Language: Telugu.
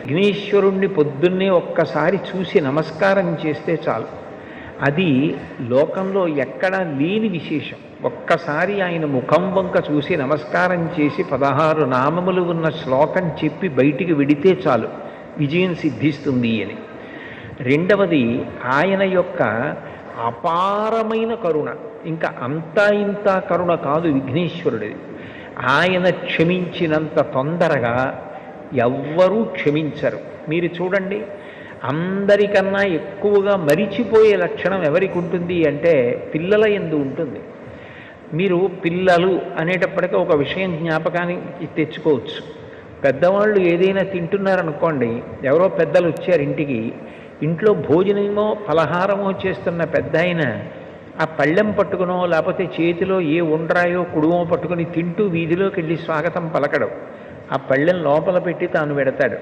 విఘ్నేశ్వరుణ్ణి పొద్దున్నే ఒక్కసారి చూసి నమస్కారం చేస్తే చాలు. అది లోకంలో ఎక్కడా లేని విశేషం. ఒక్కసారి ఆయన ముఖం వంక చూసి నమస్కారం చేసి 16 నామములు ఉన్న శ్లోకం చెప్పి బయటికి వెడితే చాలు విజయం సిద్ధిస్తుంది అని. రెండవది ఆయన యొక్క అపారమైన కరుణ. ఇంకా అంతా ఇంత కరుణ కాదు విఘ్నేశ్వరుడిది. ఆయన క్షమించినంత తొందరగా ఎవ్వరూ క్షమించరు. మీరు చూడండి, అందరికన్నా ఎక్కువగా మరిచిపోయే లక్షణం ఎవరికి ఉంటుంది అంటే పిల్లల యందు ఉంటుంది. మీరు పిల్లలు అనేటప్పటికీ ఒక విషయం జ్ఞాపకానికి తెచ్చుకోవచ్చు. పెద్దవాళ్ళు ఏదైనా తింటున్నారనుకోండి, ఎవరో పెద్దలు వచ్చారు ఇంటికి, ఇంట్లో భోజనమో ఫలహారమో చేస్తున్న పెద్ద ఆయన ఆ పళ్ళెం పట్టుకునో లేకపోతే చేతిలో ఏ ఉండ్రాయో కుడుమో పట్టుకుని తింటూ వీధిలోకి వెళ్ళి స్వాగతం పలకడం, ఆ పళ్ళెం లోపల పెట్టి తాను పెడతాడు.